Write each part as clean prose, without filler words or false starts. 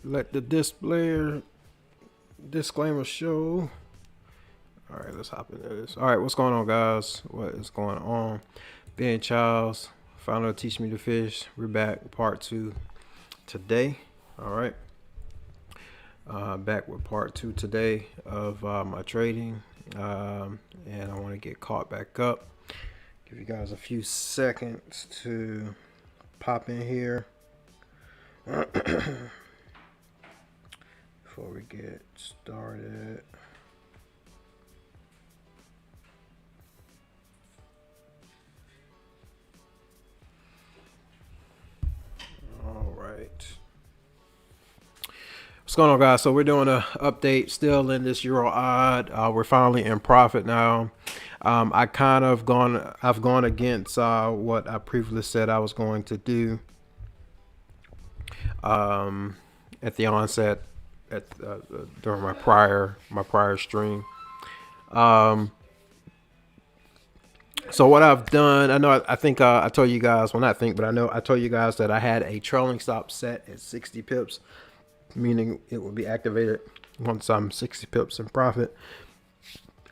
let the disclaimer show. All right, let's hop into this. All right, what's going on, guys? What is going on? Ben Charles, founder of Teach Me to Fish. We're back with part 2 today. All right, back with part 2 today of my trading, and I want to get caught back up. Give you guys a few seconds to pop in here before we get started. All right. What's going on, guys? So we're doing an update still in this euro odd. We're finally in profit now. I've gone against what I previously said I was going to do at the onset during my prior stream. So what I've done, I think I told you guys, well, not think, but I told you guys that I had a trailing stop set at 60 pips, meaning it will be activated once I'm 60 pips in profit.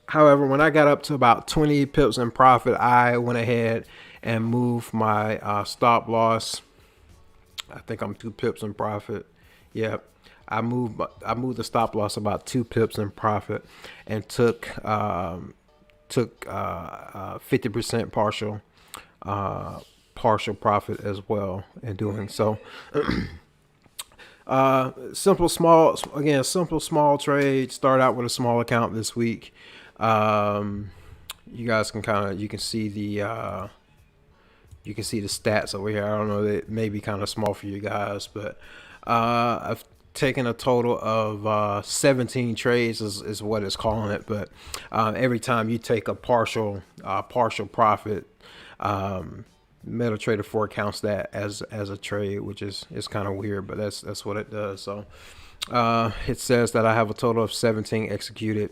However, when I got up to about 20 pips in profit, I went ahead and moved my stop loss. I think I'm 2 pips in profit. Yeah, I moved the stop loss about 2 pips in profit and took 50% partial profit as well in doing so. Simple small trade. Start out with a small account this week. You guys can you can see the stats over here. I don't know, it may be kind of small for you guys, but I've taken a total of 17 trades is what it's calling it. But every time you take a partial profit, MetaTrader 4 counts that as a trade, which is kind of weird, but that's what it does. So it says that I have a total of 17 executed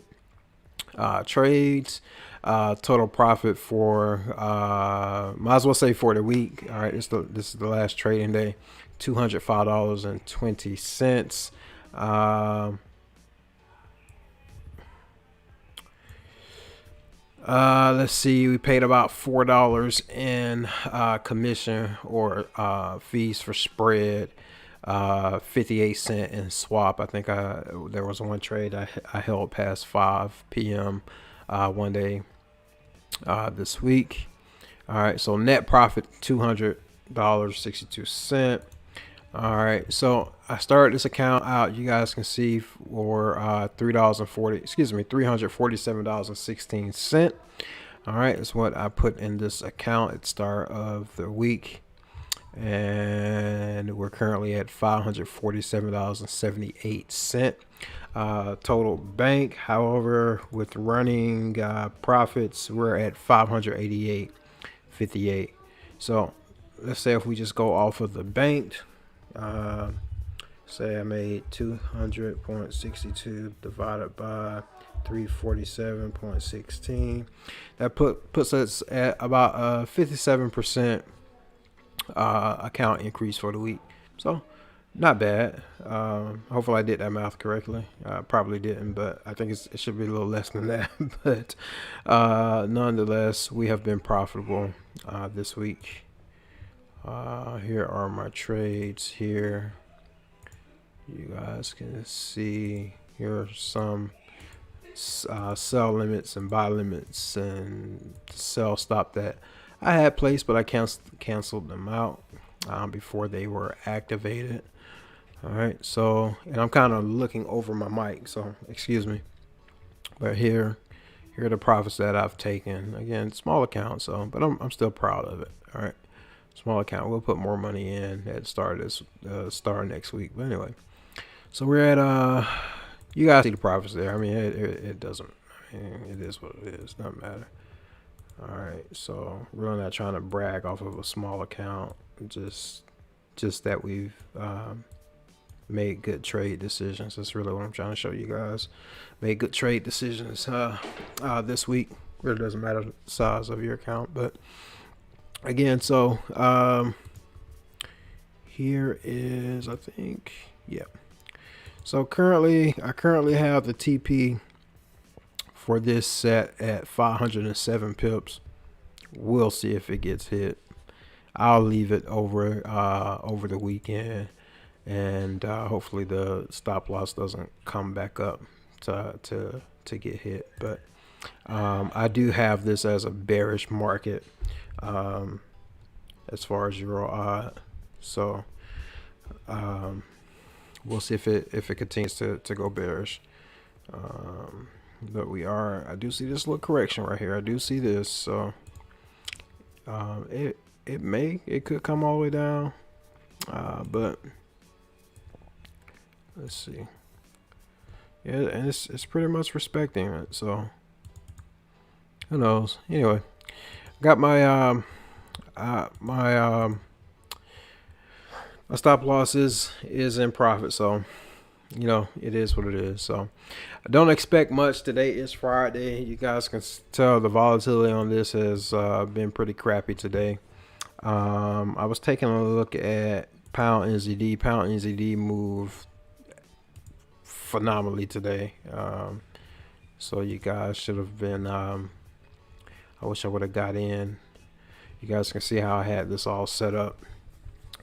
trades. Total profit for might as well say for the week. All right, this is the last trading day. $205.20. Let's see, we paid about $4 in commission or fees for spread, 58 cents in swap. I think there was one trade I held past 5 p.m. One day this week. All right, so net profit $200.62. All right, so I started this account out, you guys can see, for $347.16. all right, that's what I put in this account at the start of the week, and we're currently at $547.78. Total bank, however, with running profits, we're at $588.58. So let's say if we just go off of the bank, say I made 200.62 divided by 347.16. That puts us at about a 57% account increase for the week. So not bad. Hopefully I did that math correctly. I probably didn't, but I think it should be a little less than that. But nonetheless, we have been profitable this week. Here are my trades here. You guys can see here are some sell limits and buy limits and sell stop that I had placed, but I canceled them out before they were activated. All right, so, and I'm kind of looking over my mic, so excuse me. But here are the profits that I've taken. Again, small account, so, but I'm still proud of it. All right, small account. We'll put more money in at start next week. But anyway, so we're at you guys see the profits there. I mean, it doesn't. I mean, it is what it is. Doesn't matter. All right, so really not trying to brag off of a small account. Just that we've made good trade decisions. That's really what I'm trying to show you guys. Made good trade decisions this week. Really doesn't matter the size of your account, but again, so here is, I think, Yeah. So I currently have the TP for this set at 507 pips. We'll see if it gets hit. I'll leave it over the weekend, and hopefully the stop loss doesn't come back up to get hit. But I do have this as a bearish market um, as far as euro odd. So we'll see if it continues to go bearish. But I do see this little correction right here. I do see this. So it could come all the way down. But let's see. Yeah, and it's pretty much respecting it. So who knows? Anyway, got my my stop loss is in profit. So it is what it is. So I don't expect much. Today is Friday. You guys can tell the volatility on this has been pretty crappy today. I was taking a look at pound NZD. Pound NZD moved phenomenally today. So you guys should have been. I wish I would have got in. You guys can see how I had this all set up.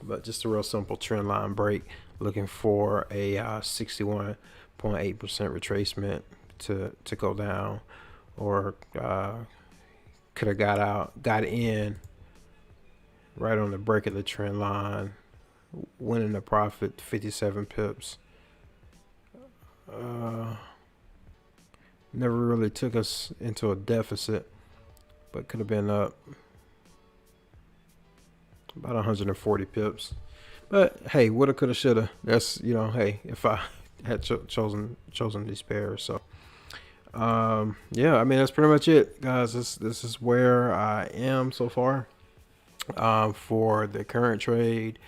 But just a real simple trend line break. Looking for a 61.8% retracement to go down, or could have got in right on the break of the trend line, winning the profit 57 pips. Never really took us into a deficit, but could have been up about 140 pips. But hey, woulda, coulda, shoulda. That's hey, if I had chosen these pairs. So yeah, I mean that's pretty much it, guys. This is where I am so far for the current trade.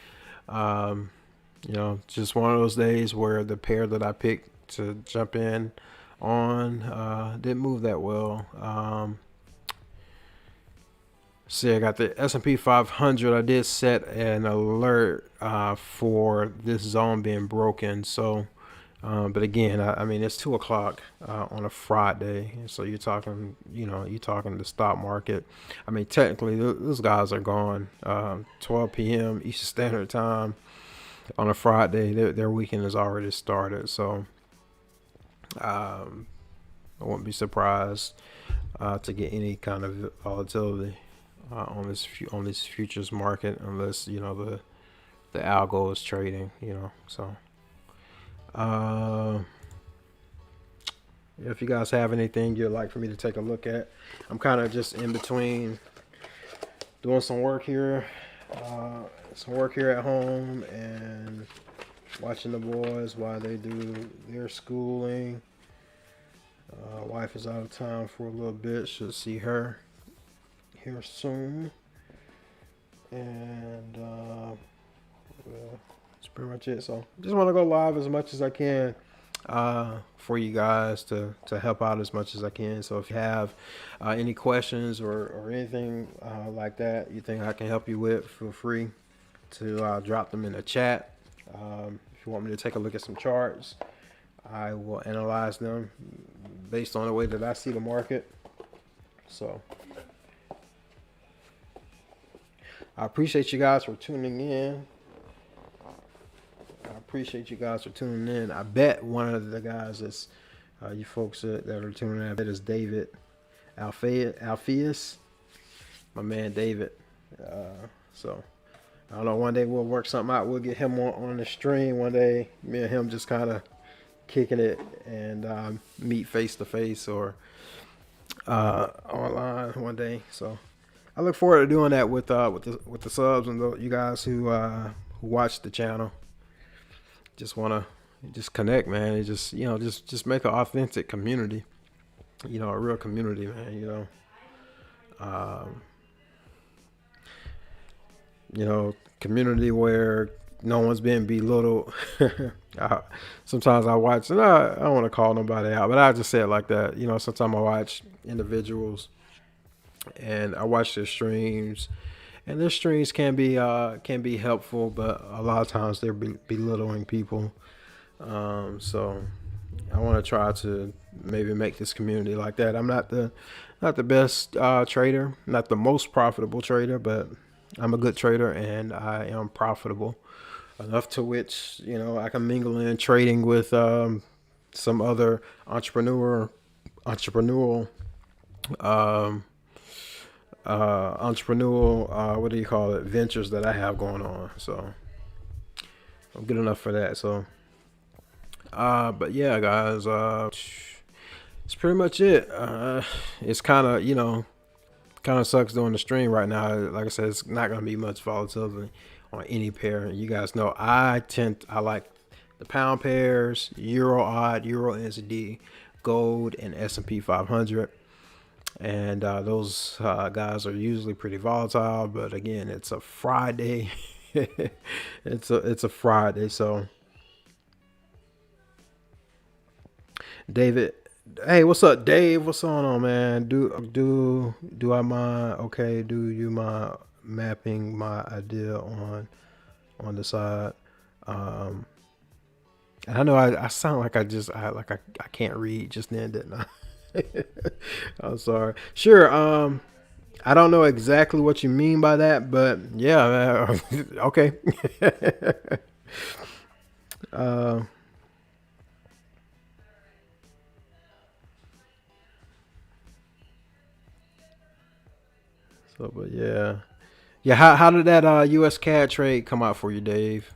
Just one of those days where the pair that I picked to jump in on didn't move that well. See, I got the S&P 500. I did set an alert for this zone being broken. So, but again, I mean, it's 2 o'clock on a Friday. So you're talking the stock market. I mean, technically, those guys are gone. 12 p.m. Eastern Standard Time on a Friday. Their weekend has already started. So, I won't be surprised to get any kind of volatility on this futures market, unless the algo is trading. So if you guys have anything you'd like for me to take a look at, I'm kind of just in between doing some work here at home and watching the boys while they do their schooling. Wife is out of town for a little bit. Should see her here soon. And that's pretty much it. So just want to go live as much as I can for you guys to help out as much as I can. So if you have any questions or anything like that you think I can help you with, feel free to drop them in the chat. If you want me to take a look at some charts, I will analyze them based on the way that I see the market. So I appreciate you guys for tuning in. I bet one of the guys that's you folks that are tuning in, I bet is David Alpheus, my man David. So I don't know, one day we'll work something out. We'll get him on the stream one day. Me and him just kind of kicking it and meet face to face or online one day. So I look forward to doing that with the subs and you guys who watch the channel. Just want to connect, man. And just make an authentic community. A real community, man. Community where no one's being belittled. Sometimes I watch, and I don't want to call nobody out, but I just say it like that. Sometimes I watch individuals and I watch their streams, and their streams can be helpful, but a lot of times they're belittling people. So I want to try to maybe make this community like that. I'm not the best trader, not the most profitable trader, but I'm a good trader and I am profitable enough to which I can mingle in trading with some other entrepreneurial um, what do you call it, ventures that I have going on. So I'm good enough for that. So but yeah, guys, it's pretty much it. It's kind of sucks doing the stream right now. Like I said, it's not gonna be much volatility on any pair. You guys know I like the pound pairs, euro odd, euro NZD, gold, and S&P 500. And those guys are usually pretty volatile. But again, it's a Friday. It's a Friday. So David, hey, what's up, Dave? What's going on, man? Do I mind? Okay, do you mind mapping my idea on the side? Um, and I know I sound like I can't read just then, didn't I? I'm sorry. Sure. I don't know exactly what you mean by that, but yeah, okay. uh, but yeah, yeah. How did that U.S. CAD trade come out for you, Dave?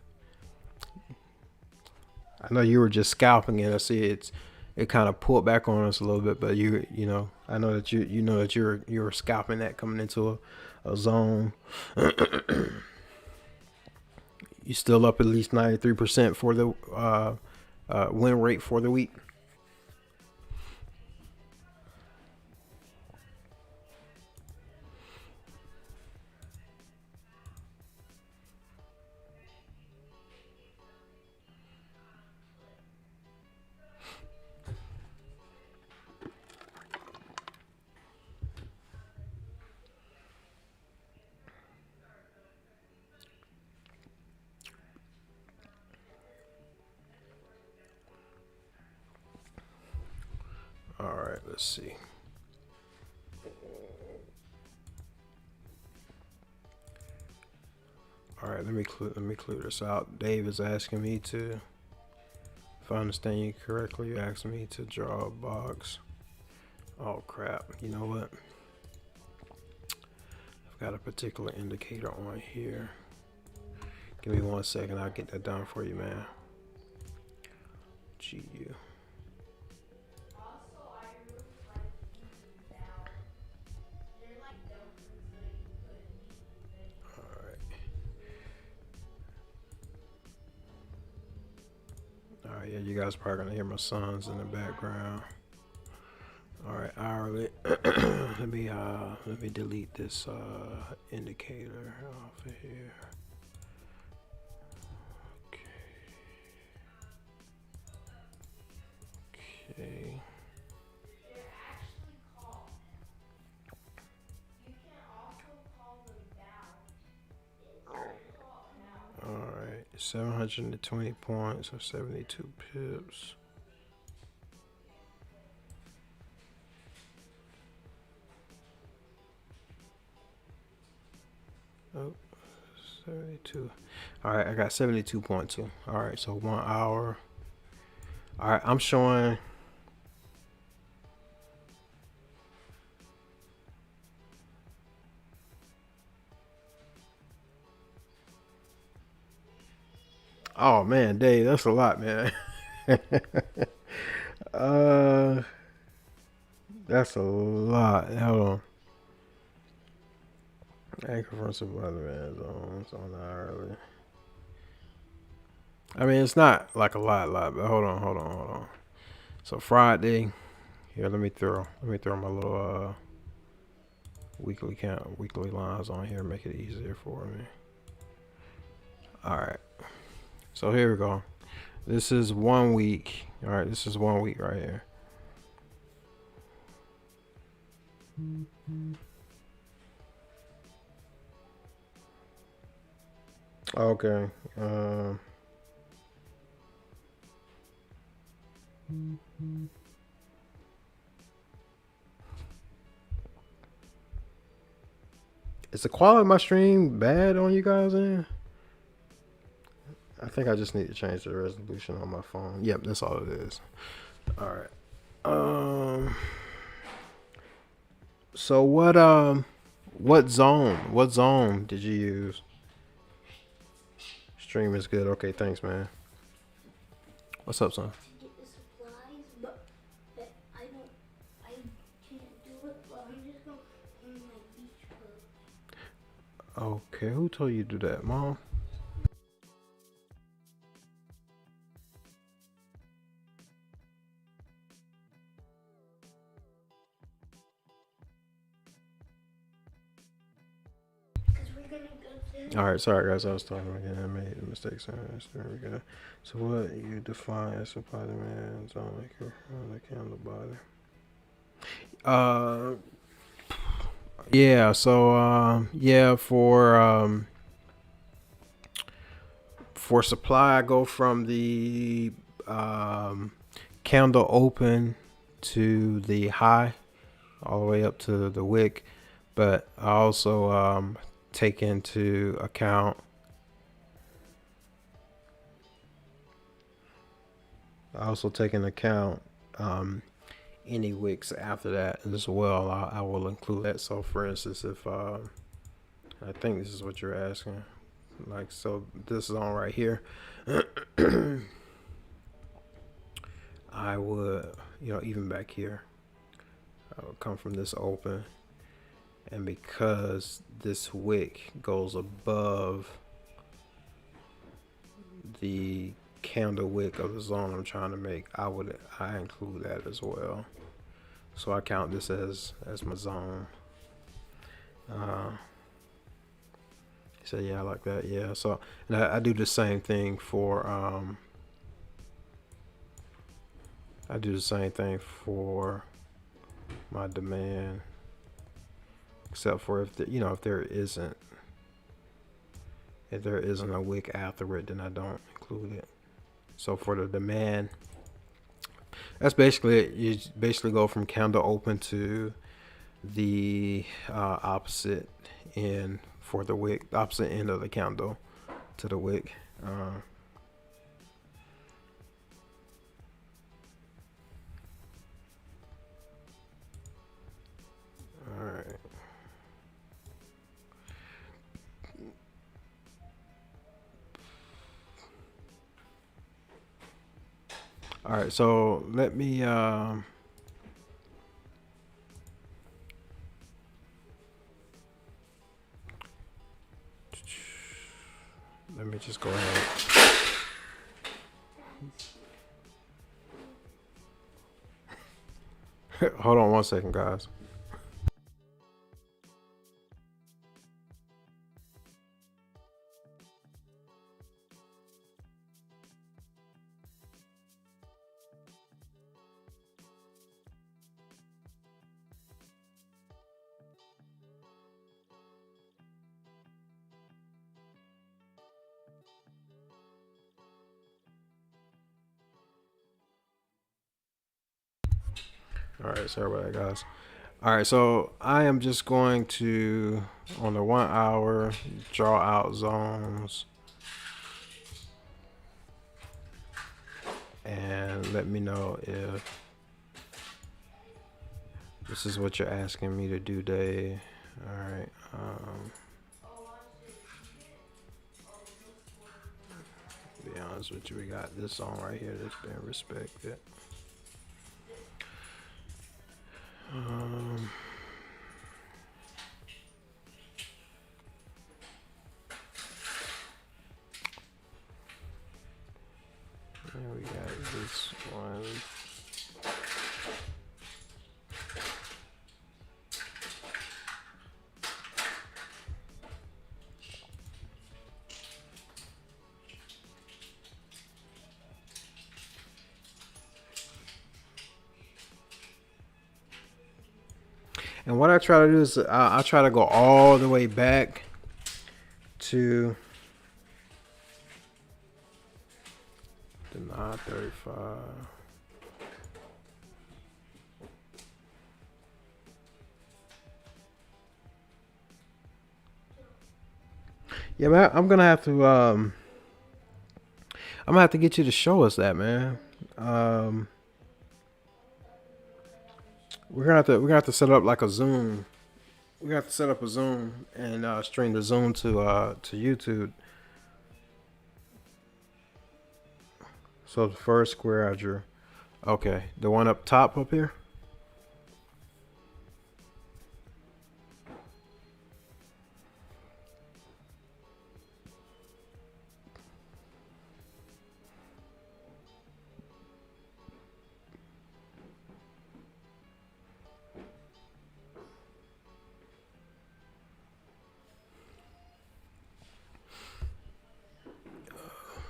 I know you were just scalping it. I see it kind of pulled back on us a little bit, but I know that you know that you're scalping that coming into a zone. You still up at least 93% for the win rate for the week. All right, let's see. All right, let me clear this out. Dave is asking me to, if I understand you correctly, you're asking me to draw a box. Oh crap! You know what? I've got a particular indicator on here. Give me 1 second. I'll get that done for you, man. GU. All right. All right. Yeah, you guys probably gonna hear my sons in the background. All right, hourly. Let me delete this indicator off of here. Okay. All right, 720 points or 72 pips. Oh, 72. All right, I got 72.2. All right, so 1 hour. All right, I'm showing. Oh man, Dave, that's a lot, man. uh, that's a lot. Hold on. Anchor from some other man zones on the hourly. I mean, it's not like a lot, but hold on. So Friday, here, let me throw my little weekly lines on here, make it easier for me. All right, so here we go. This is 1 week. All right, this is 1 week right here. Okay. Is the quality of my stream bad on you guys end? I think I just need to change the resolution on my phone. Yep, that's all it is. All right. So what zone did you use? Stream is good. Okay, thanks, man. What's up, son? To get the supplies, but I can't do it. But I'm just gonna in my beach club. Okay, who told you to do that, Mom? Cause we're gonna go to. All right, sorry guys, I was talking again. I made a mistake. Sorry, there we go. So what you define as supply demand zone like the candle body? Yeah. So yeah, for supply, I go from the candle open to the high, all the way up to the wick, but I also take into account any wicks after that as well. I will include that. So for instance, if I think this is what you're asking, like, so this zone right here, I would, even back here, I would come from this open, and because this wick goes above the candle wick of the zone I'm trying to make, I include that as well. So I count this as my zone. So yeah, I like that. Yeah. So and I do the same thing for my demand, except for if there isn't a wick after it, then I don't include it. So for the demand, that's basically it. You basically go from candle open to the opposite end for the wick, opposite end of the candle to the wick. All right. All right, so let me just go ahead. Hold on 1 second, guys. All right, sorry about that, guys. All right, so I am just going to, on the 1 hour, draw out zones and let me know if this is what you're asking me to do, Dave. All right. To be honest with you, we got this zone right here that's been respected. And we got this one. And what I try to do is I try to go all the way back to the 935. Yeah, man. I'm gonna have to get you to show us that, man. Um, we're gonna have to set up like a Zoom. We have to set up a Zoom and stream the Zoom to YouTube. So the first square I drew. Okay, the one up top up here.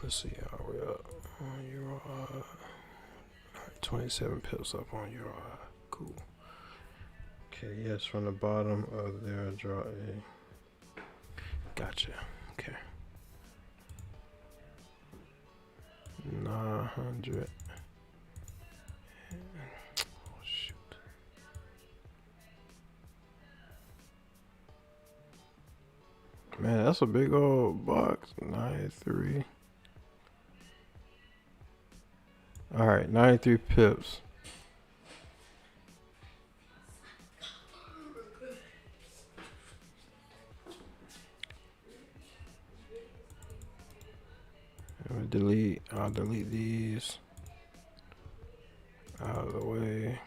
Let's see how we up on your 27 pips up on your cool. Okay, yes, from the bottom of there, draw a. Gotcha. Okay. 900. Oh shoot. Man, that's a big old box. 93. All right, 93 pips. I'll delete these out of the way.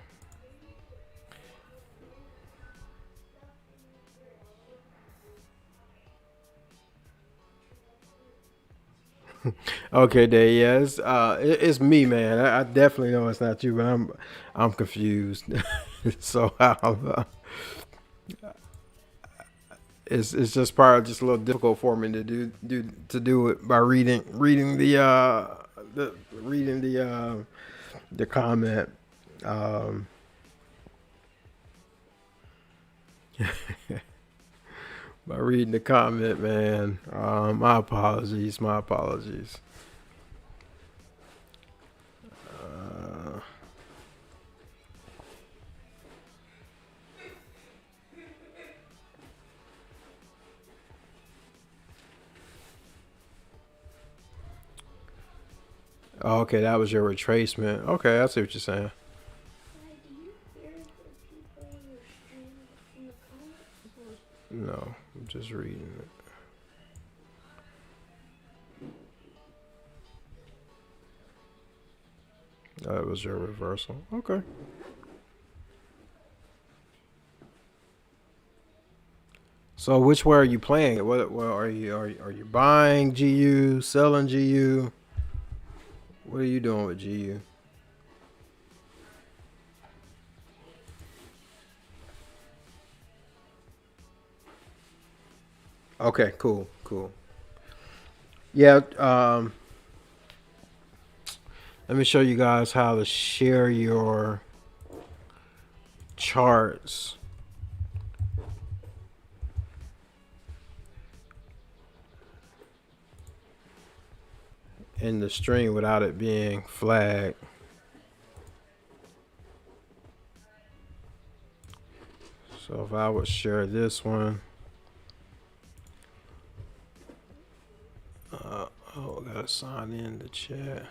Okay, Dave. Yeah, it's me, man. I definitely know it's not you, but I'm confused. So it's just probably just a little difficult for me to do it by reading the comment. Um, by reading the comment, man. My apologies. My apologies. Oh, okay, that was your retracement. Okay, I see what you're saying. Why do you hear the people in your stream in the comments? No, I'm just reading it. That was your reversal. Okay. So which way are you playing it? What are you buying GU, selling GU? What are you doing with GU? Okay, cool, cool. Yeah, let me show you guys how to share your charts. In the stream without it being flagged. So if I would share this one, oh, I gotta sign in the chat.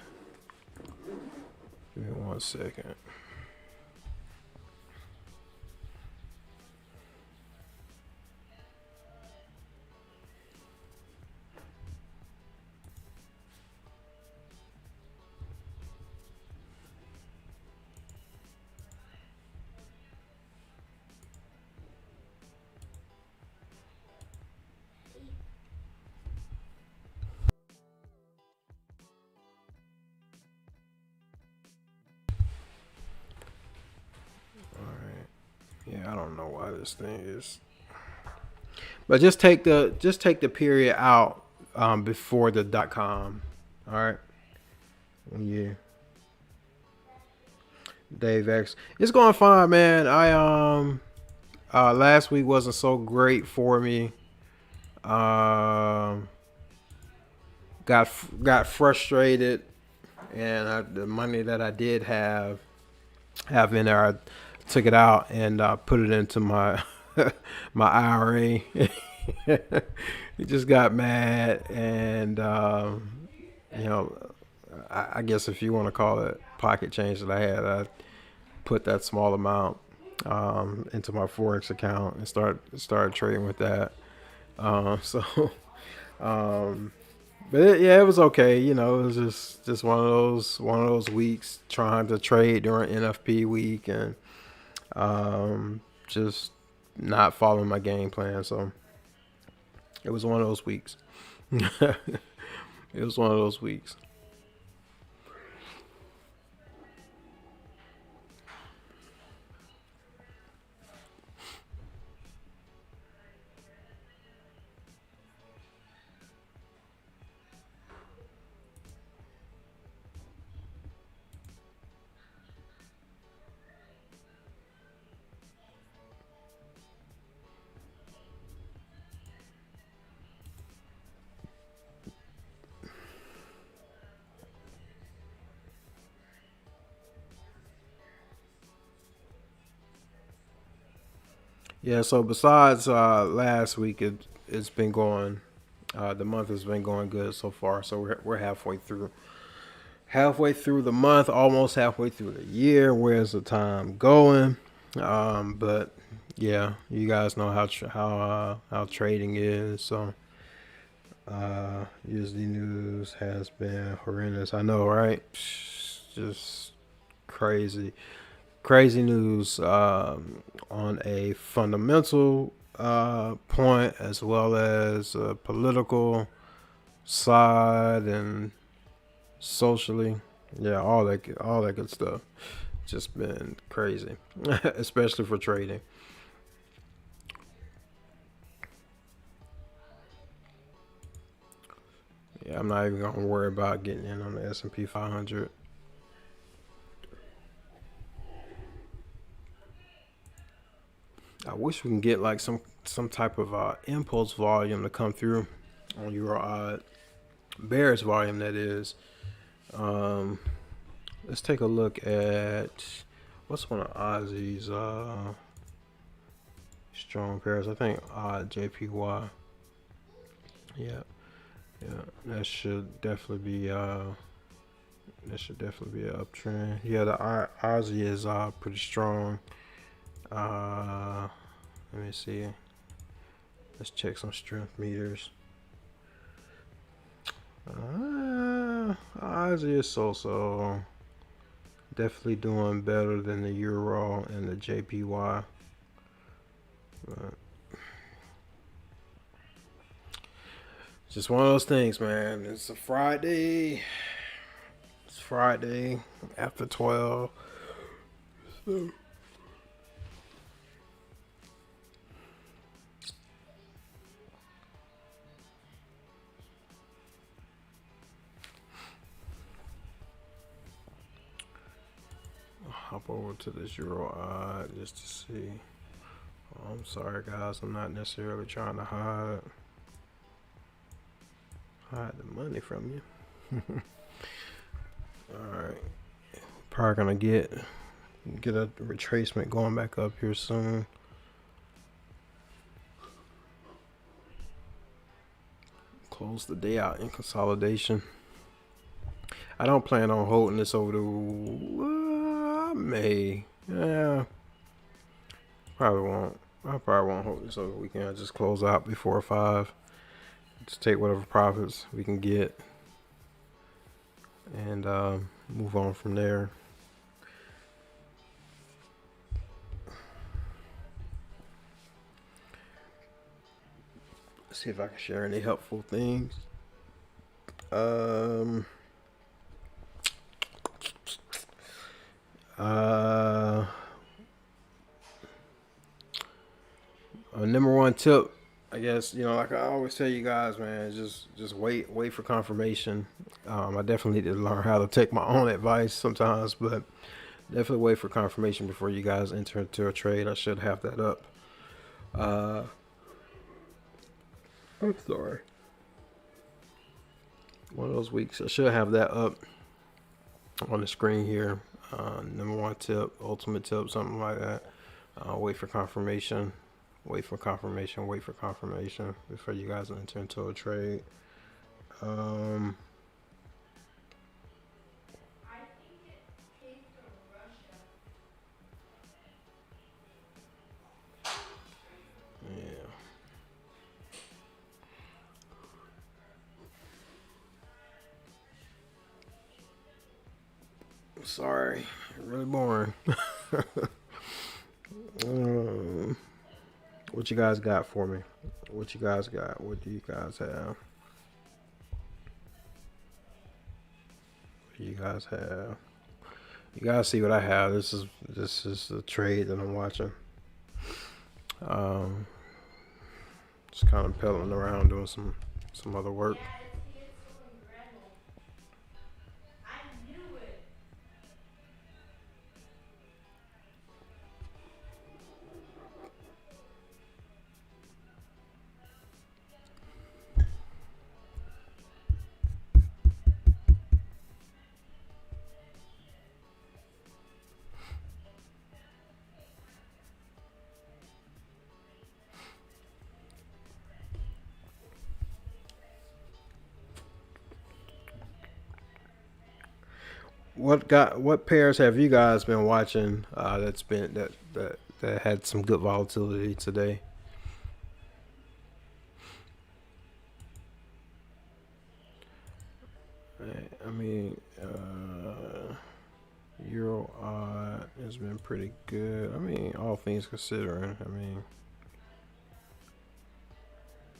Give me 1 second. Yeah, I don't know why this thing is. But just take the period out before the .com. All right. Yeah. Dave X. It's going fine, man. Last week wasn't so great for me. Got frustrated, and the money that I did have in there, I took it out and put it into my my IRA. he just got mad, and you know, I guess if you want to call it pocket change that I had, I put that small amount into my Forex account and started trading with that. So, um, but yeah, it was okay. You know, it was just one of those weeks trying to trade during NFP week and just not following my game plan. So it was one of those weeks. It was one of those weeks. Yeah. So besides last week, it's been going. The month has been going good so far. So we're halfway through the month, almost halfway through the year. Where's the time going? But yeah, you guys know how trading is. So USD news has been horrendous. I know, right? Just crazy, crazy news on a fundamental point as well as a political side and socially. Yeah, all that good stuff. Just been crazy, especially for trading. Yeah, I'm not even gonna worry about getting in on the S&P 500. I wish we can get like some type of impulse volume to come through on Euro odd bearish volume that is. Um, let's take a look at what's one of Ozzy's strong pairs. I think JPY. Yeah, yeah, that should definitely be an uptrend. Yeah, the Ozzy is pretty strong. Uh, let me see. Let's check some strength meters. Ozzy is so definitely doing better than the Euro and the JPY. But just one of those things, man. It's a Friday. It's Friday after 12. So I'll hop over to this Euro odd just to see. Oh, I'm sorry, guys. I'm not necessarily trying to hide the money from you. All right. Probably gonna get a retracement going back up here soon. Close the day out in consolidation. I don't plan on holding this over the May. Yeah, probably won't. I probably won't hold this over the weekend. I'll just close out before 5. Just take whatever profits we can get and move on from there. See if I can share any helpful things. Number one tip, I guess, like I always tell you guys, man, just wait for confirmation. I definitely need to learn how to take my own advice sometimes, but definitely wait for confirmation before you guys enter into a trade. I should have that up. I'm sorry. One of those weeks, I should have that up on the screen here. Number one tip, ultimate tip, something like that. Wait for confirmation Wait for confirmation. Wait for confirmation before you guys enter into a trade. Um, yeah. Sorry, really boring. um, what you guys got for me? What you guys got? What do you guys have? What do you guys have? You guys see what I have. This is the trade that I'm watching. Um, just kind of pedaling around doing some other work. What pairs have you guys been watching? That's been that had some good volatility today. I mean, Euro odd has been pretty good. I mean, all things considering. I mean,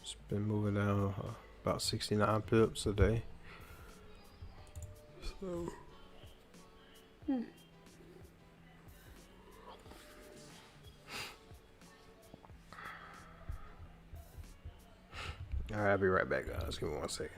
it's been moving down about 69 pips a day. So. All right, I'll be right back, guys. Give me 1 second.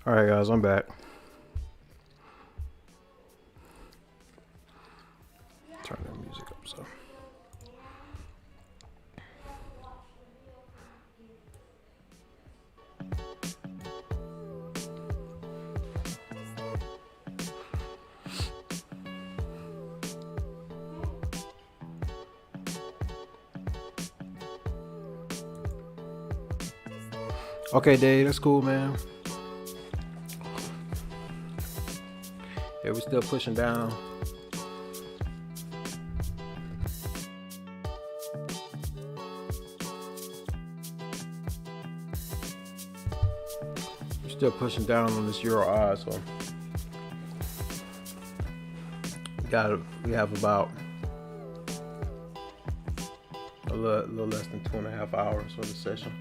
All right, guys, I'm back. Turn the music up so. Okay, Dave, that's cool, man. Yeah, we're still pushing down. We're still pushing down on this euro odd, so we have about a little less than 2.5 hours for the session.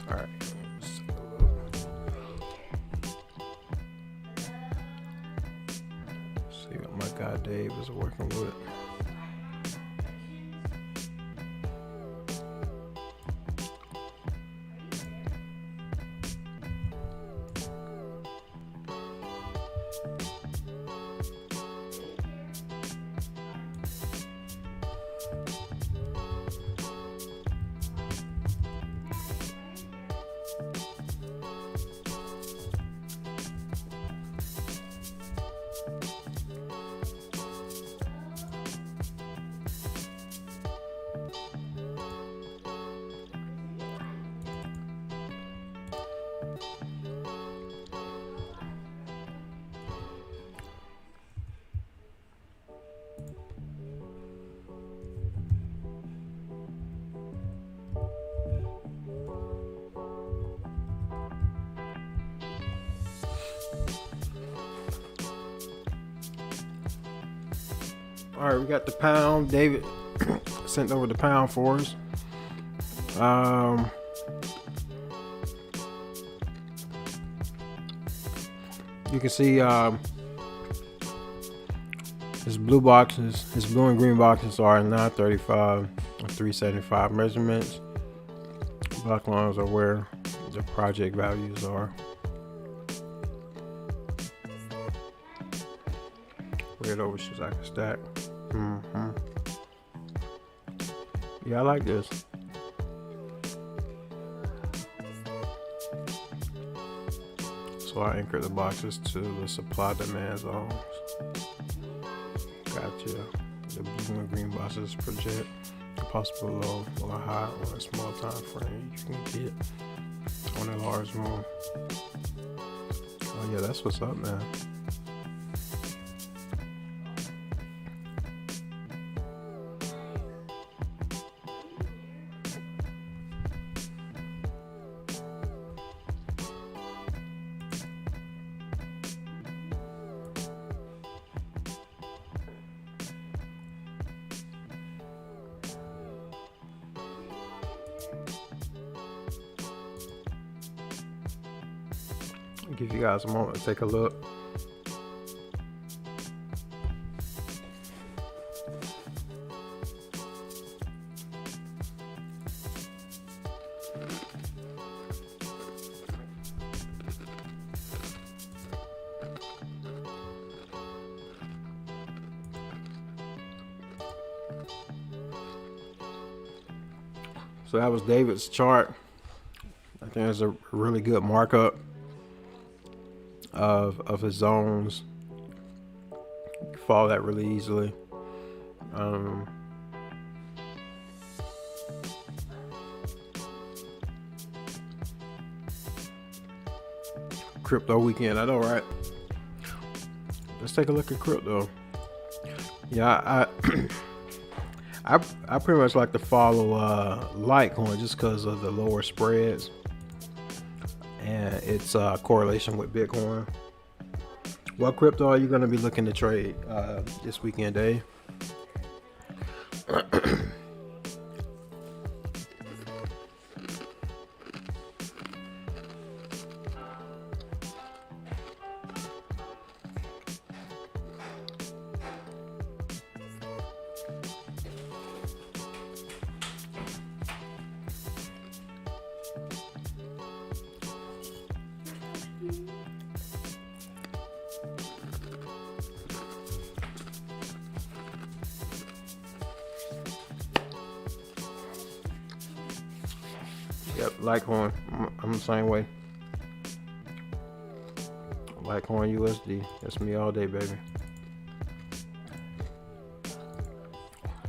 All right. See what my guy Dave is working with. All right, we got the pound. David sent over the pound for us. You can see his blue boxes, his blue and green boxes are 935 and 375 measurements. Black lines are where the project values are. Weird overshoes I can stack. Yeah, I like this. So I anchor the boxes to the supply demand zones. Gotcha. The blue and green boxes project a possible low or high on a small time frame you can get. on a large move. Oh yeah, that's what's up, man. I'll give you guys a moment to take a look. So that was David's chart. I think it's a really good markup of his zones. You can follow that really easily. Crypto weekend, I know, right? Let's take a look at crypto. Yeah, I pretty much like to follow Litecoin just because of the lower spreads and its correlation with Bitcoin. What crypto are you going to be looking to trade this weekend, Dave? Yep, Litecoin. I'm the same way. Litecoin USD. That's me all day, baby.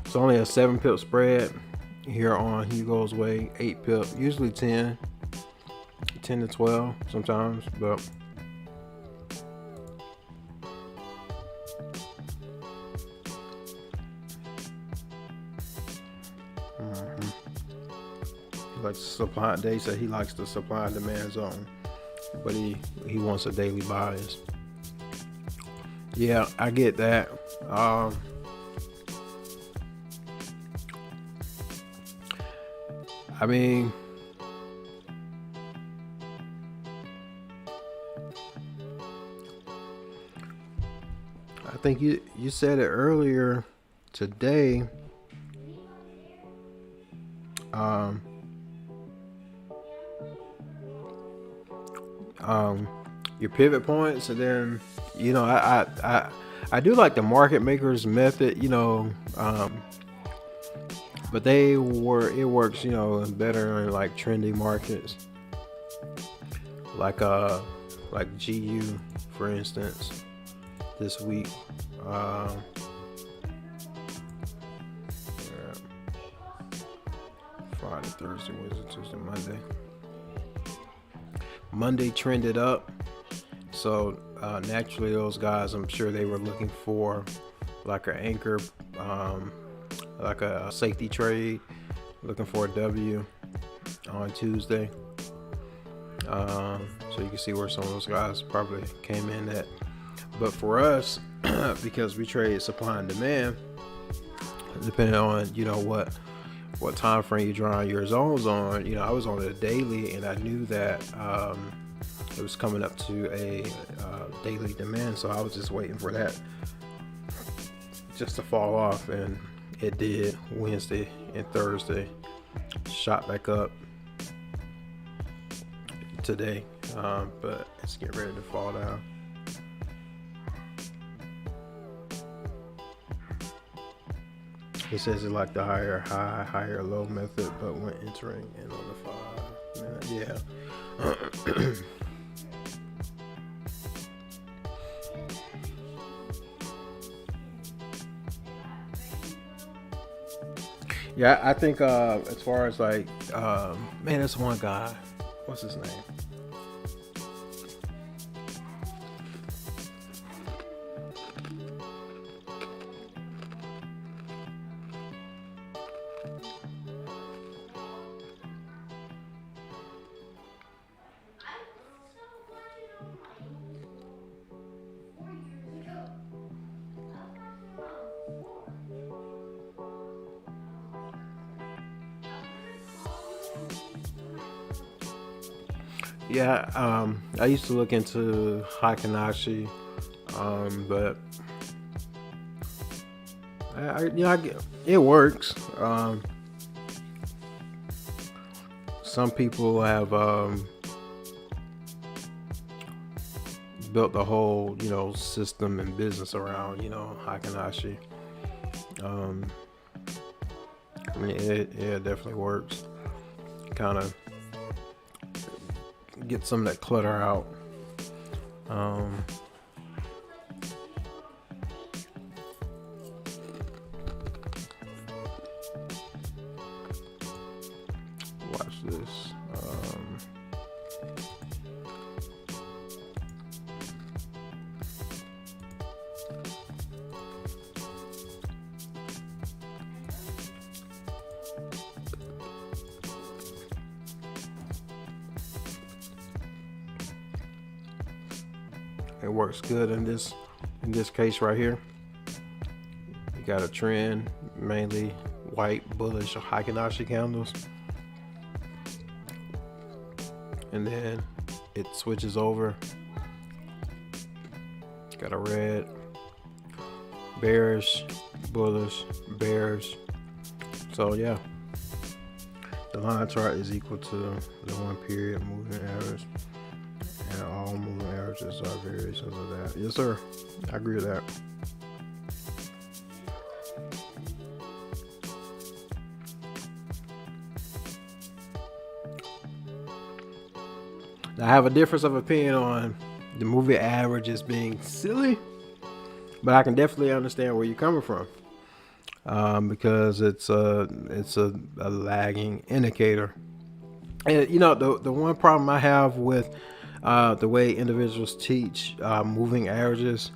It's only a 7 pip spread here on Hugo's Way. 8 pip, usually 10 to 12 sometimes, but like supply. They say he likes the supply and demand zone, but he wants a daily bias. Yeah, I get that. I mean, I think you said it earlier today. Your pivot points, and then I do like the market makers method, but it works, better in like trendy markets, like GU for instance this week. Friday, Thursday, Wednesday, Tuesday, Monday. Monday trended up, so naturally those guys, I'm sure they were looking for like an anchor, like a safety trade, looking for a W on Tuesday. So you can see where some of those guys probably came in at. But for us, because we trade supply and demand, depending on what time frame you draw your zones on, I was on a daily, and I knew that it was coming up to a daily demand, so I was just waiting for that just to fall off, and it did. Wednesday and Thursday shot back up today, but it's getting ready to fall down. It says it like the higher high, higher low method, but when entering in on the 5 minute, yeah. Yeah, I think as far as like, man, there's one guy. what's his name? Yeah, I used to look into Hakanashi, but I get, it works. Some people have built the whole, system and business around, Hakanashi. Um, I mean, it definitely works. Kind of get some of that clutter out. Watch this. It works good in this case right here. You got a trend, mainly white bullish Hakanashi candles, and then it switches over. Got a red, bearish, bullish, bearish. So yeah, the line chart is equal to the 1 period moving average. And all moving averages are variations of that. Yes, sir. I agree with that. Now, I have a difference of opinion on the moving averages being silly, but I can definitely understand where you're coming from, because it's a lagging indicator. And the one problem I have with the way individuals teach moving averages,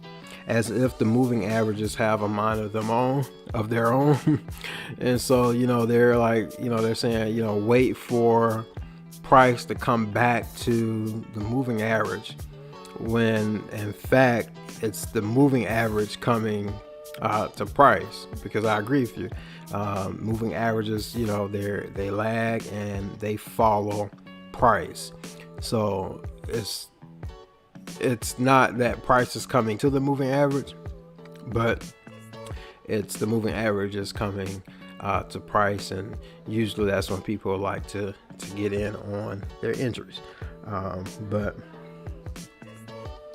as if the moving averages have a mind of their own. And so they're like, they're saying, wait for price to come back to the moving average, when in fact it's the moving average coming to price. Because I agree with you, moving averages, they lag and they follow price. So it's not that price is coming to the moving average, but it's the moving average is coming to price, and usually that's when people like to get in on their entries. But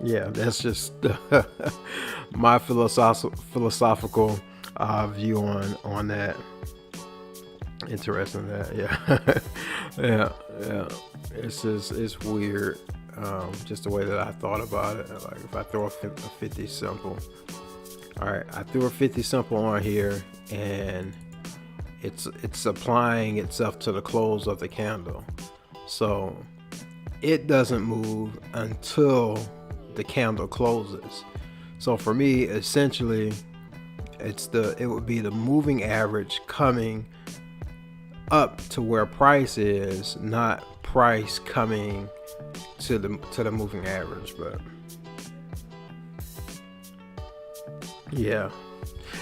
yeah, that's just my philosophical view on that. Interesting that, yeah. yeah. It's weird. Just the way that I thought about it. Like if I throw a 50 simple, all right, I threw a 50 simple on here, and it's applying itself to the close of the candle, so it doesn't move until the candle closes. So for me, essentially, it would be the moving average coming up to where price is, not price coming to the moving average. But yeah,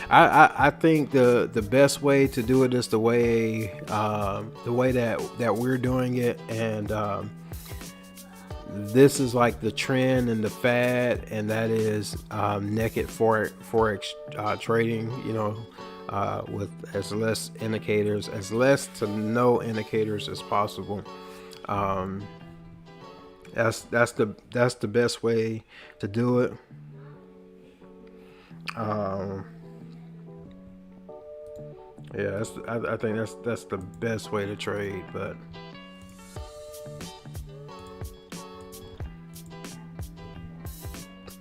I think the best way to do it is the way that we're doing it, and this is like the trend and the fad, and that is naked forex trading. With as less to no indicators as possible. That's the best way to do it. Yeah, I think that's the best way to trade. But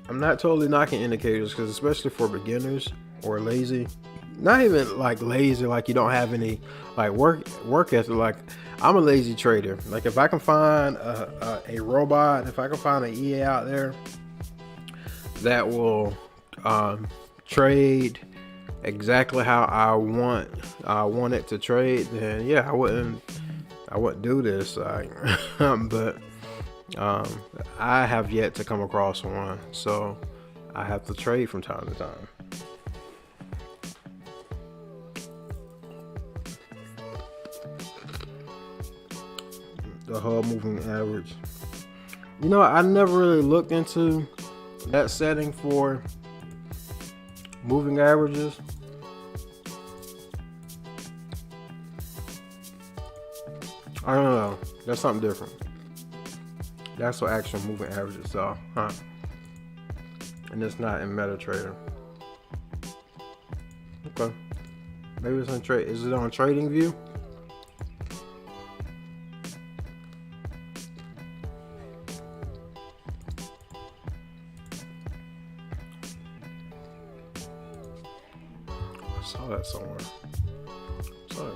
I'm not totally knocking indicators, because especially for beginners or lazy, not even like lazy, like you don't have any like work ethic. Like I'm a lazy trader. Like if I can find a robot, if I can find an EA out there that will trade exactly how I want it to trade, then yeah, I wouldn't do this. But I have yet to come across one, so I have to trade from time to time. The whole moving average. You know, I never really looked into that setting for moving averages. I don't know. That's something different. That's what actual moving averages. So, and it's not in MetaTrader. Okay. Maybe it's on trade. Is it on TradingView? I saw that somewhere. Before.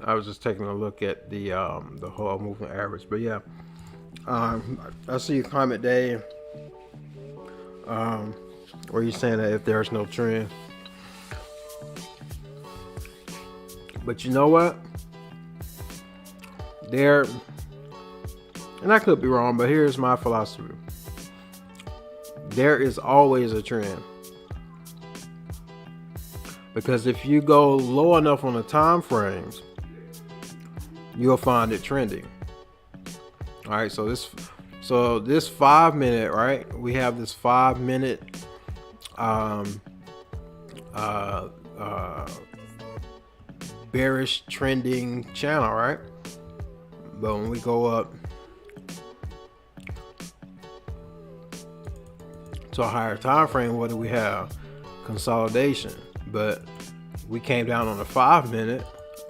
I was just taking a look at the whole moving average, but yeah, I see your comment, Dave, where you're saying that if there's no trend, but you know what? There, and I could be wrong, but here's my philosophy: there is always a trend. Because if you go low enough on the time frames, you'll find it trending. All right, so this 5 minute, right? We have this 5 minute bearish trending channel, right? But when we go up to a higher time frame, what do we have? Consolidation. But we came down on the 5 minute,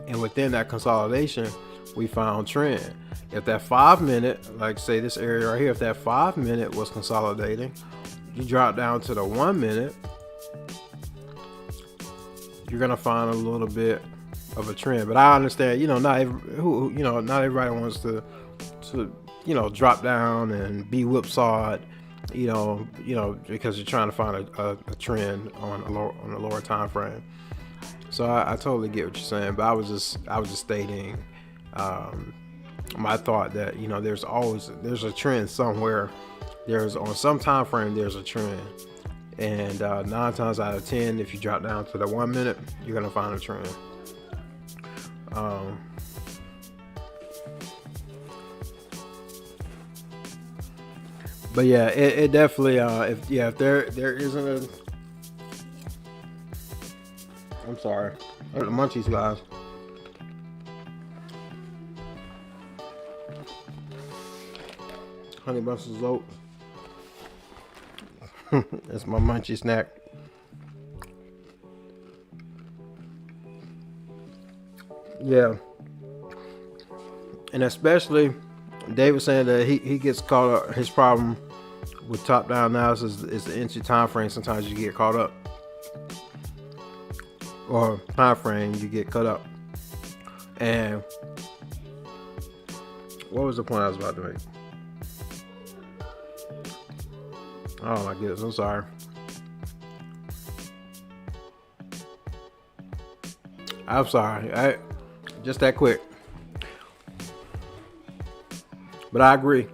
and within that consolidation, we found trend. If that 5 minute, like say this area right here, if that 5 minute was consolidating, you drop down to the 1 minute, you're gonna find a little bit of a trend. But I understand, not everybody wants to drop down and be whipsawed, because you're trying to find a trend on a lower time frame. So I totally get what you're saying, but I was just stating my thought that there's a trend somewhere. There's on some time frame there's a trend, and 9 times out of 10, if you drop down to the 1 minute, you're gonna find a trend. But yeah, it definitely if there isn't a, I'm sorry, the munchies, guys. Honey Bunches of Oats. That's my munchy snack. Yeah, and especially David saying that he gets caught up. His problem with top down analysis is the entry time frame. Sometimes you get caught up, or time frame you get cut up. And what was the point I was about to make? Oh my goodness, I'm sorry. I'm sorry. Just that quick. But I agree.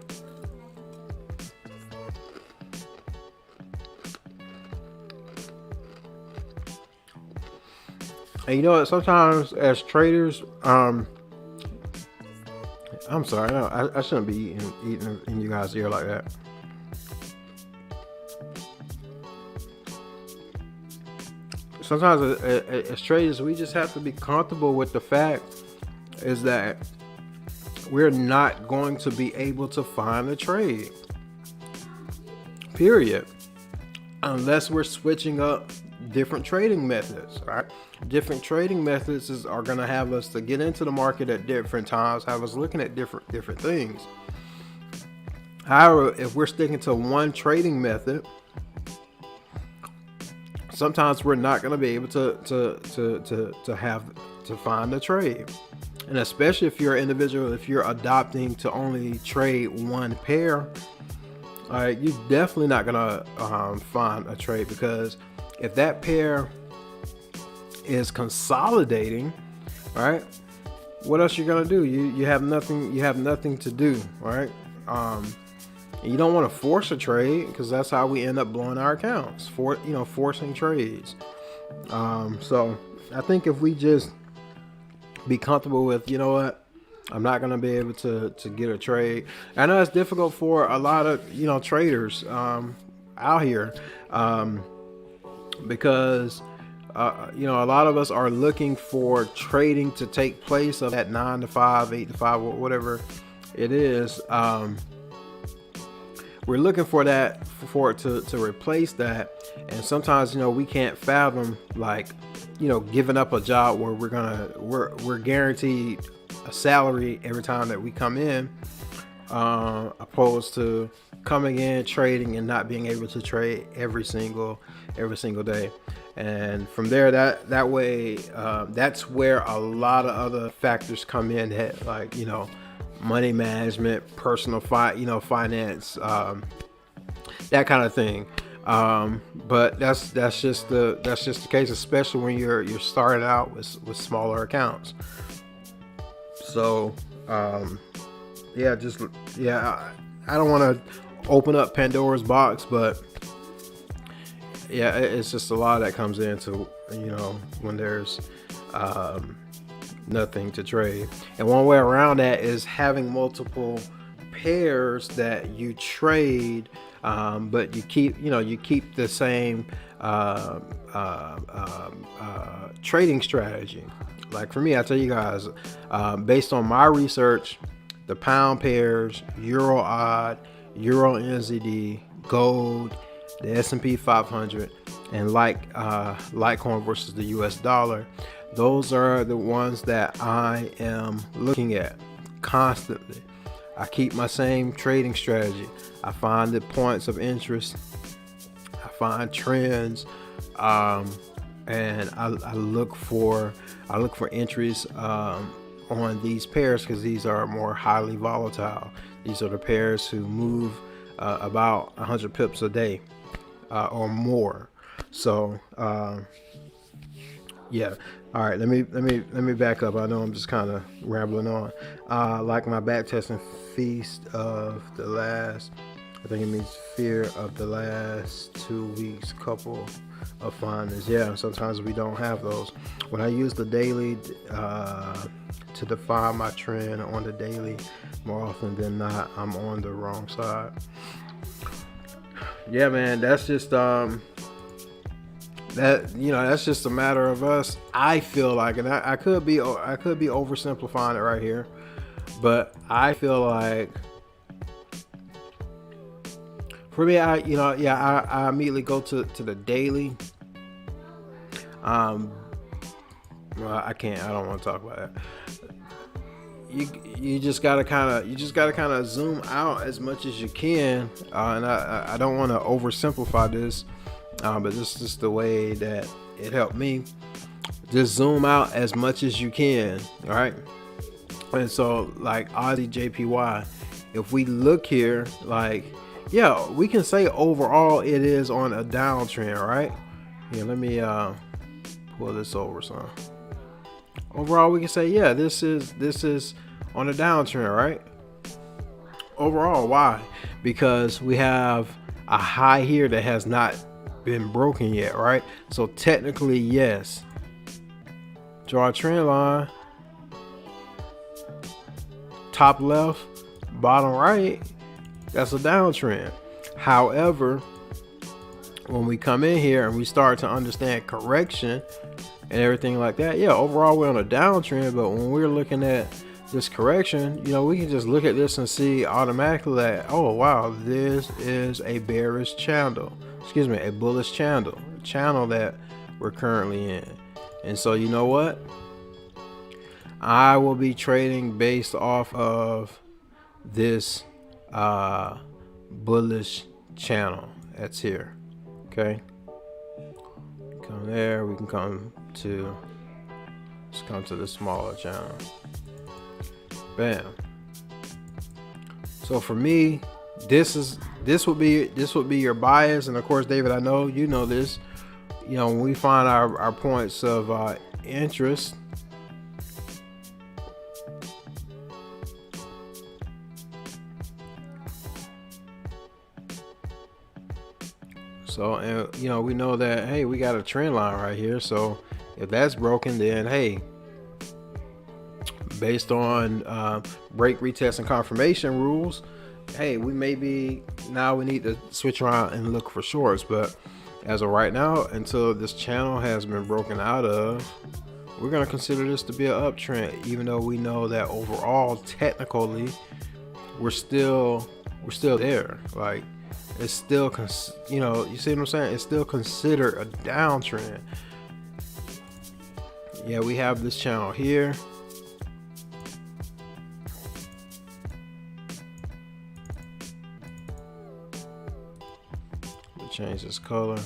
And you know what? Sometimes as traders, I'm sorry. No, I shouldn't be eating in you guys' ear like that. sometimes as traders, we just have to be comfortable with the fact is that we're not going to be able to find a trade, period, unless we're switching up different trading methods, right? Different trading methods are going to have us to get into the market at different times, have us looking at different things. However, if we're sticking to one trading method, sometimes we're not going to be able to find a trade. And especially if you're an individual, if you're adopting to only trade one pair, all right, you're definitely not gonna find a trade, because if that pair is consolidating, right, what else you're gonna do? You have nothing. You have nothing to do, right? You don't want to force a trade, because that's how we end up blowing our accounts, forcing trades. So I think if we just be comfortable with, you know what, I'm not going to be able to get a trade. I know it's difficult for a lot of, traders out here, because, a lot of us are looking for trading to take place of that 9 to 5, 8 to 5, whatever it is. We're looking for that, for it to replace that. And sometimes, we can't fathom, like, giving up a job where we're guaranteed a salary every time that we come in, opposed to coming in, trading, and not being able to trade every single day. And from there, that way, that's where a lot of other factors come in, that, like, money management, personal finance, that kind of thing. But that's just the case, especially when you're starting out with smaller accounts. So I don't want to open up Pandora's box, but yeah, it's just a lot that comes into, when there's nothing to trade. And one way around that is having multiple pairs that you trade, but you keep the same trading strategy. Like for me, I tell you guys, based on my research, the pound pairs, Euro odd, Euro NZD, gold, the S&P 500, and Litecoin versus the US dollar, those are the ones that I am looking at constantly. I keep my same trading strategy. I find the points of interest, I find trends, and I look for entries on these pairs, because these are more highly volatile. These are the pairs who move about 100 pips a day or more. So yeah. All right, let me back up. I know I'm just kind of rambling on. Like my back testing feast of the last, I think it means fear of the last 2 weeks, couple of findings. Yeah, sometimes we don't have those. When I use the daily to define my trend on the daily, more often than not, I'm on the wrong side. Yeah, man, that's just that's just a matter of us. I feel like, and I could be oversimplifying it right here, but I feel like for me, I immediately go to the daily. Well, I don't want to talk about that. You just gotta kind of zoom out as much as you can, and I don't want to oversimplify this, but this is just the way that it helped me. Just zoom out as much as you can, all right? And so, like Aussie JPY, if we look here, like, yeah, we can say overall it is on a downtrend, right? Yeah, let me pull this over some. Overall, we can say, yeah, this is on a downtrend, right? Overall, why? Because we have a high here that has not been broken yet, right? So technically, yes. Draw a trend line. Top left, bottom right, that's a downtrend. However, when we come in here and we start to understand correction and everything like that, yeah, overall we're on a downtrend. But when we're looking at this correction, you know, we can just look at this and see automatically that, oh wow, this is a bearish channel, excuse me, a bullish channel that we're currently in. And so, you know what, I will be trading based off of this bullish channel that's here. Okay, come there, we can come to, let's come to the smaller channel. Bam. So for me, this would be your bias. And of course, David, I know you know this. You know, when we find our points of interest, so, and you know, we know that, hey, we got a trend line right here. So if that's broken, then hey, based on break, retest, and confirmation rules, hey, we maybe now we need to switch around and look for shorts. But as of right now, until this channel has been broken out of, we're going to consider this to be an uptrend, even though we know that overall technically we're still there. Like, it's still you know, you see what I'm saying, it's still considered a downtrend. Yeah, we have this channel here. Change this color.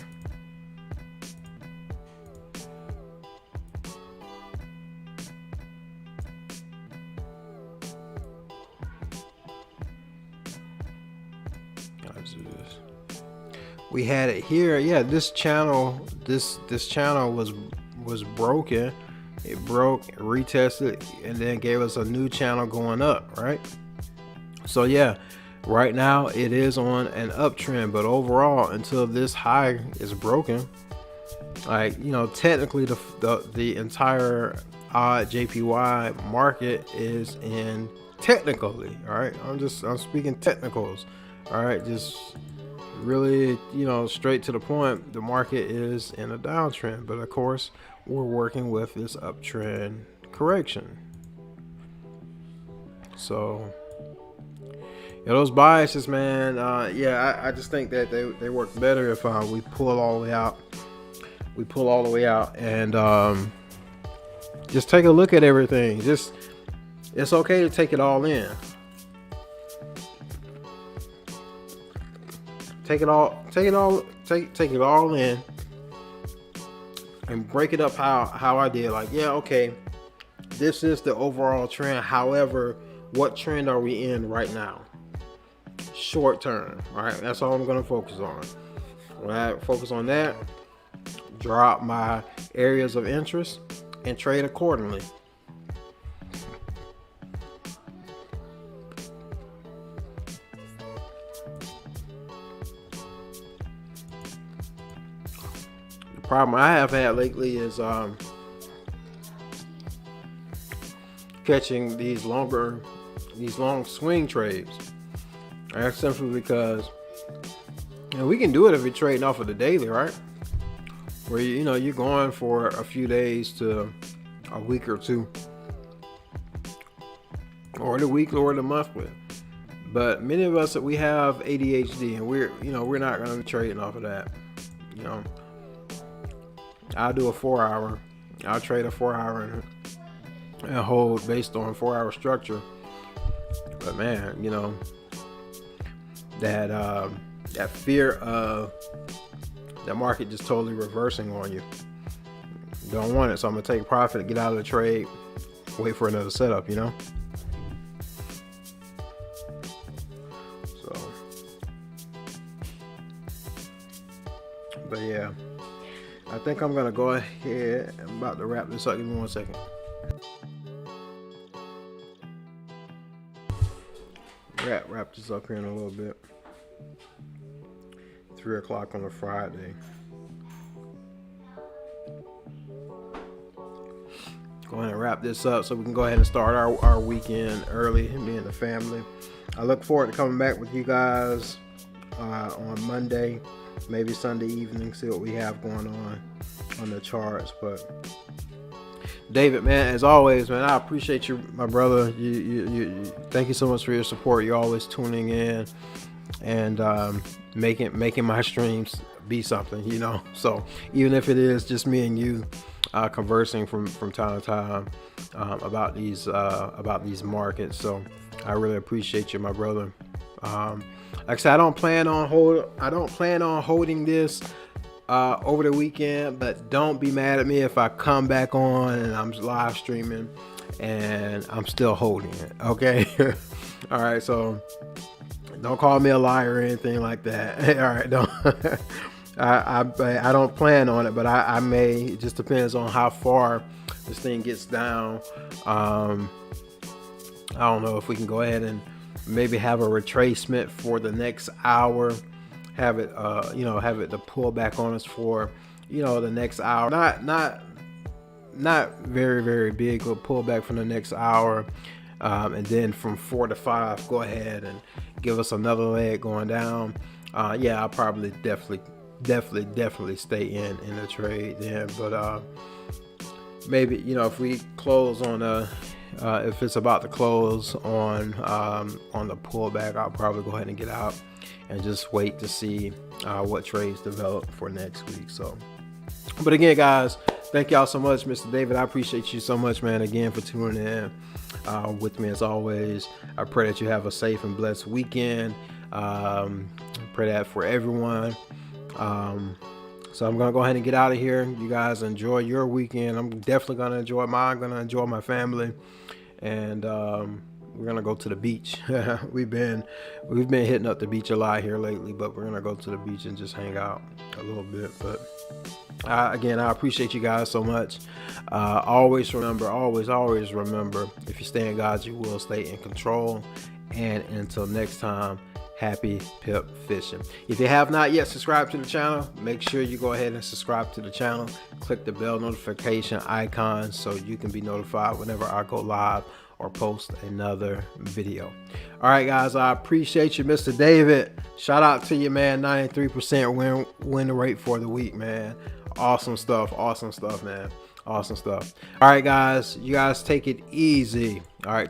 Let's do this. We had it here. Yeah, this channel was broken. It broke, retested, and then gave us a new channel going up, right? So yeah, right now it is on an uptrend, but overall, until this high is broken, like, you know, technically the entire JPY market is in technically, all right, I'm speaking technicals, all right, just really, you know, straight to the point, the market is in a downtrend. But of course, we're working with this uptrend correction. So yeah, those biases, man, yeah, I just think that they work better if we pull all the way out. We pull all the way out and just take a look at everything. Just, it's okay to take it all in. Take it all in and break it up how I did. Like, yeah, okay, this is the overall trend. However, what trend are we in right now? Short term, all right, that's all I'm going to focus on. When I focus on that, drop my areas of interest and trade accordingly. The problem I have had lately is catching these long swing trades. That's simply because, you know, we can do it if you're trading off of the daily, right? Where, you know, you're going for a few days to a week or two, or the weekly or the monthly. But many of us, that we have ADHD, and we're not going to be trading off of that. You know, I'll do a 4 hour. I'll trade a 4 hour and hold based on 4 hour structure. But man, you know, that fear of the market just totally reversing on you, don't want it. So I'm gonna take profit, get out of the trade, wait for another setup, you know. So, but yeah, I think I'm gonna go ahead. I'm about to wrap this up. Give me 1 second. Wrap this up here in a little bit. 3 o'clock on a Friday. Go ahead and wrap this up so we can go ahead and start our weekend early, me and the family. I look forward to coming back with you guys on Monday maybe Sunday evening, see what we have going on the charts. But David, man, as always, man, I appreciate you, my brother. You thank you so much for your support. You're always tuning in and making my streams be something, you know. So even if it is just me and you conversing from time to time about these markets, so I really appreciate you, my brother. Like I said, I don't plan on holding this over the weekend, but don't be mad at me if I come back on and I'm live streaming and I'm still holding it. Okay. All right. So don't call me a liar or anything like that. All right. Don't. I don't plan on it, but I may. It just depends on how far this thing gets down. I don't know if we can go ahead and maybe have a retracement for the next hour. Have it to pull back on us for, the next hour. Not very, very big, but pull back from the next hour. And then from 4 to 5, go ahead and give us another leg going down. I'll probably definitely stay in the trade then. But maybe, if we close on if it's about to close on the pullback, I'll probably go ahead and get out and just wait to see what trades develop for next week. So, but again, guys, thank y'all so much, Mr. David. I appreciate you so much, man, again, for tuning in with me as always. I pray that you have a safe and blessed weekend. Pray that for everyone. So I'm gonna go ahead and get out of here. You guys enjoy your weekend. I'm definitely gonna enjoy mine. Gonna enjoy my family, and we're gonna go to the beach. we've been hitting up the beach a lot here lately, but we're gonna go to the beach and just hang out a little bit. But again, I appreciate you guys so much. Always remember, if you stay in God, you will stay in control. And until next time, happy pip fishing. If you have not yet subscribed to the channel, make sure you go ahead and subscribe to the channel. Click the bell notification icon so you can be notified whenever I go live or post another video. All right, guys, I appreciate you, Mr. David. Shout out to you, man. 93% win rate for the week, man. Awesome stuff, man. Awesome stuff. All right, guys, you guys take it easy. All right, talk